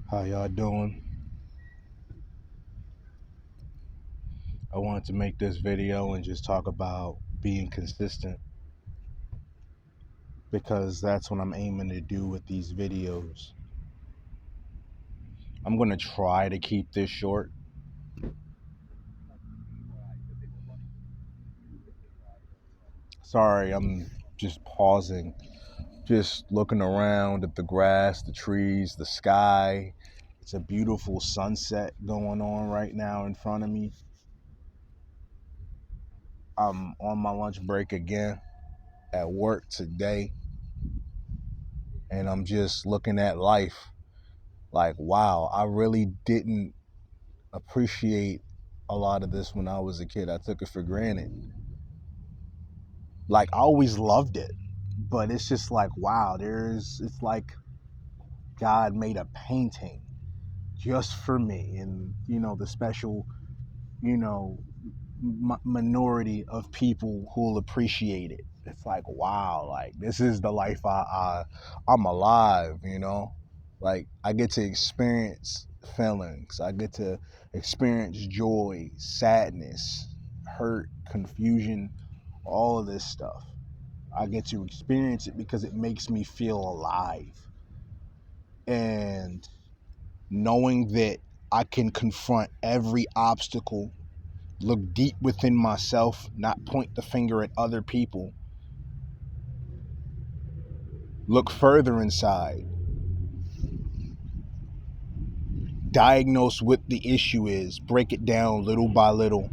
How y'all doing? I wanted to make this video and just talk about being consistent because that's what I'm aiming to do with these videos. I'm going to try to keep this short. Sorry, I'm just pausing, just looking around at the grass, the trees, the sky. It's a beautiful sunset going on right now in front of me. I'm on my lunch break again at work today, and I'm just looking at life like, wow, I really didn't appreciate a lot of this when I was a kid. I took it for granted. Like, I always loved it, but it's just like, wow, it's like God made a painting just for me, and the special, you know, minority of people who will appreciate it. It's like, wow, like this is the life I'm alive, like I get to experience feelings. I get to experience joy, sadness, hurt, confusion, all of this stuff. I get to experience it because it makes me feel alive. And knowing that I can confront every obstacle, look deep within myself, not point the finger at other people, look further inside, diagnose what the issue is, break it down little by little,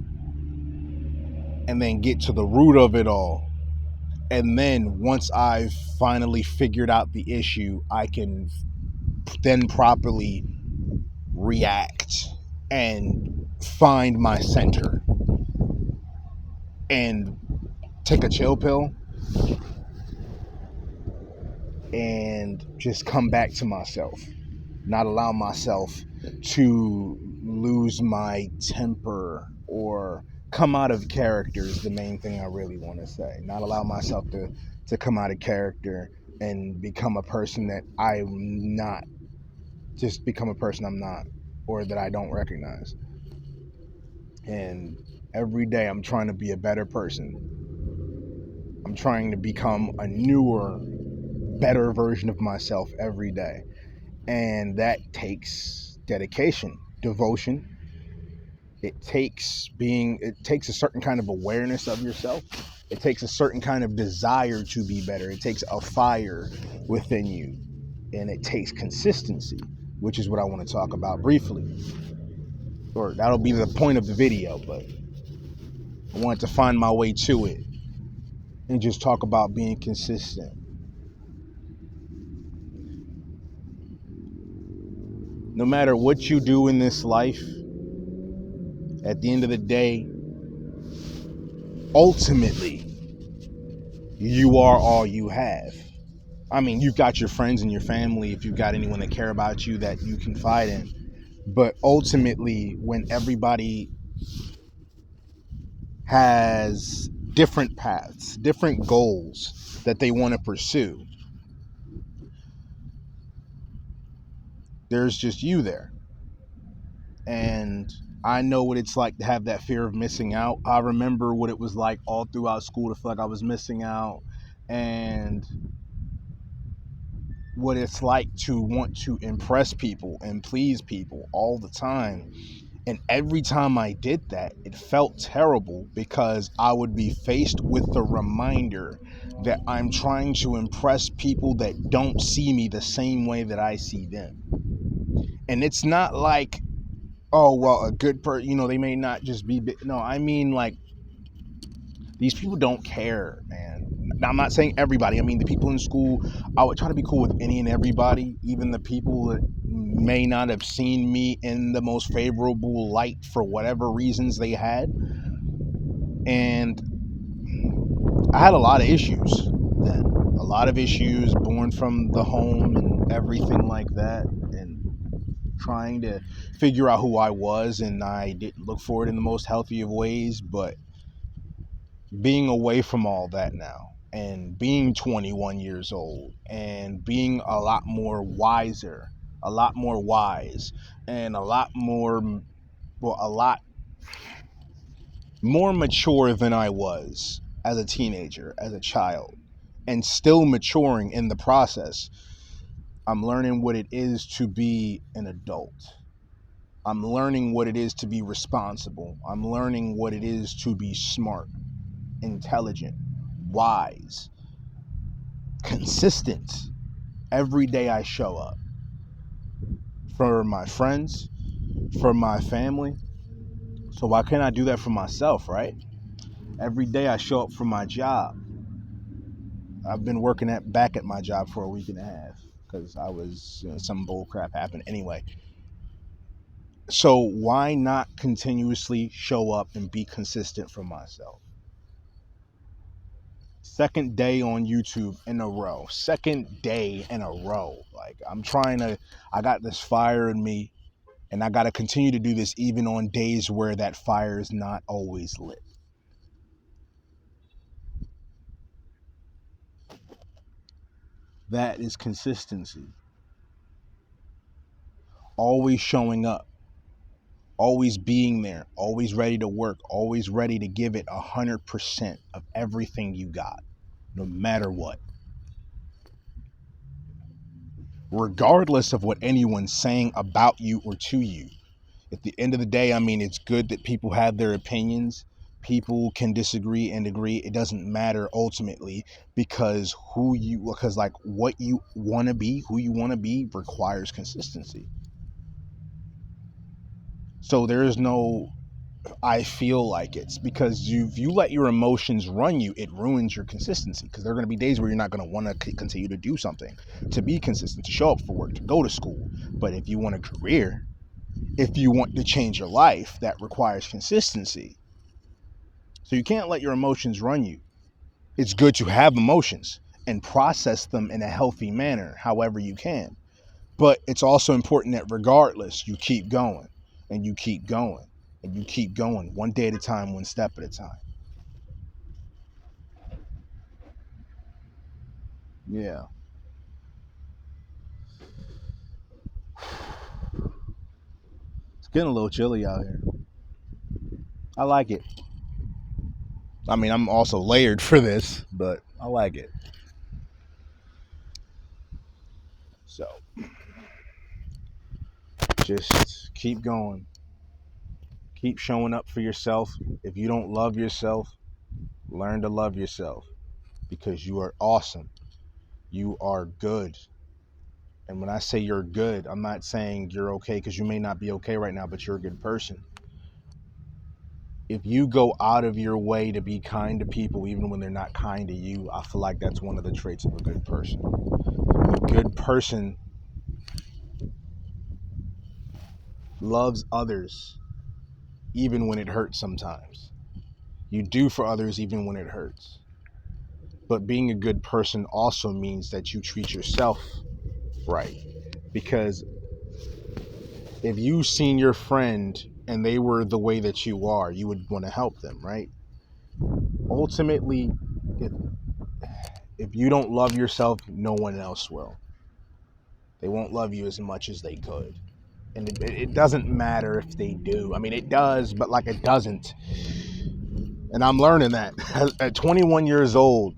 and then get to the root of it all. And then once I've finally figured out the issue, I can then properly react and find my center and take a chill pill and just come back to myself, not allow myself to lose my temper or come out of character is the main thing I really want to say. Not allow myself to come out of character and become a person that I'm not, just become a person I'm not or that I don't recognize. And every day I'm trying to be a better person. I'm trying to become a newer, better version of myself every day. And that takes dedication, devotion. It takes a certain kind of awareness of yourself. It takes a certain kind of desire to be better. It takes a fire within you, and it takes consistency, which is what I want to talk about briefly. Or that'll be the point of the video, but I wanted to find my way to it and just talk about being consistent. No matter what you do in this life, at the end of the day, ultimately, you are all you have. I mean, you've got your friends and your family, if you've got anyone that care about you that you confide in. But ultimately, when everybody has different paths, different goals that they want to pursue, there's just you there. And I know what it's like to have that fear of missing out. I remember what it was like all throughout school to feel like I was missing out, and what it's like to want to impress people and please people all the time. And every time I did that, it felt terrible because I would be faced with the reminder that I'm trying to impress people that don't see me the same way that I see them. And it's not like, oh, well, a good person, they may not just be big. No, I mean, like, these people don't care, man. Now, I'm not saying everybody. I mean, the people in school, I would try to be cool with any and everybody, even the people that may not have seen me in the most favorable light for whatever reasons they had. And I had a lot of issues then. A lot of issues born from the home and everything like that. And trying to figure out who I was, and I didn't look for it in the most healthy of ways. But being away from all that now and being 21 years old and being a lot more wiser, a lot more wise, and a lot more, well, a lot more mature than I was as a teenager, as a child, and still maturing in the process. I'm learning what it is to be an adult. I'm learning what it is to be responsible. I'm learning what it is to be smart, intelligent, wise, consistent. Every day I show up for my friends, for my family. So why can't I do that for myself, right? Every day I show up for my job. I've been working back at my job for a week and a half because I was, some bull crap happened anyway. So why not continuously show up and be consistent for myself? Second day on YouTube in a row. Second day in a row. Like, I got this fire in me, and I got to continue to do this even on days where that fire is not always lit. That is consistency. Always showing up, always being there, always ready to work, always ready to give it 100% of everything you got, no matter what. Regardless of what anyone's saying about you or to you. At the end of the day, I mean, it's good that people have their opinions. People can disagree and agree. It doesn't matter ultimately, because like what you want to be, who you want to be requires consistency. So there is no I feel like it's because if you let your emotions run you, it ruins your consistency, because there are going to be days where you're not going to want to continue to do something, to be consistent, to show up for work, to go to school. But if you want a career, if you want to change your life, that requires consistency. So you can't let your emotions run you. It's good to have emotions and process them in a healthy manner, however you can. But it's also important that regardless, you keep going and you keep going and you keep going, one day at a time, one step at a time. Yeah. It's getting a little chilly out here. I like it. I mean, I'm also layered for this, but I like it. So just keep going. Keep showing up for yourself. If you don't love yourself, learn to love yourself, because you are awesome. You are good. And when I say you're good, I'm not saying you're okay, because you may not be okay right now, but you're a good person. If you go out of your way to be kind to people, even when they're not kind to you, I feel like that's one of the traits of a good person. A good person loves others even when it hurts sometimes. You do for others even when it hurts. But being a good person also means that you treat yourself right. Because if you seen your friend and they were the way that you are, you would want to help them, right? Ultimately, if, if you don't love yourself, no one else will. They won't love you as much as they could. And it doesn't matter if they do. I mean, it does, but like, it doesn't. And I'm learning that. At 21 years old,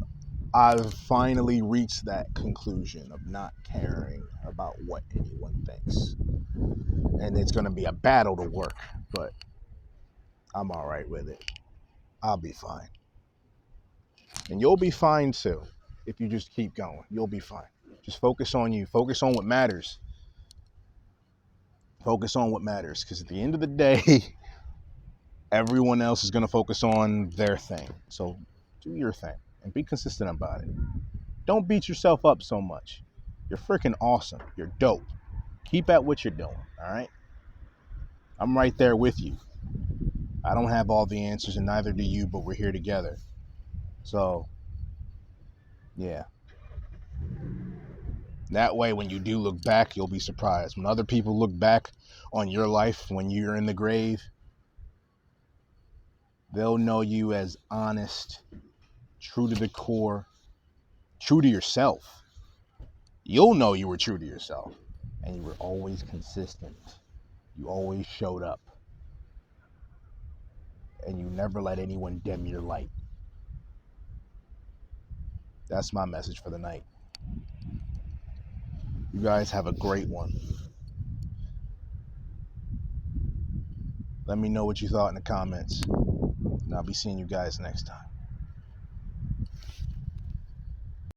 I've finally reached that conclusion of not caring about what anyone thinks. And it's going to be a battle to work, but I'm all right with it. I'll be fine. And you'll be fine too. If you just keep going, you'll be fine. Just focus on you. Focus on what matters. Focus on what matters. Because at the end of the day, everyone else is going to focus on their thing. So do your thing and be consistent about it. Don't beat yourself up so much. You're freaking awesome. You're dope. Keep at what you're doing, all right? I'm right there with you. I don't have all the answers, and neither do you, but we're here together. So, yeah. That way, when you do look back, you'll be surprised. When other people look back on your life when you're in the grave, they'll know you as honest, true to the core, true to yourself. You'll know you were true to yourself. and you were always consistent. You always showed up, and you never let anyone dim your light. That's my message for the night. You guys have a great one. Let me know what you thought in the comments, and I'll be seeing you guys next time.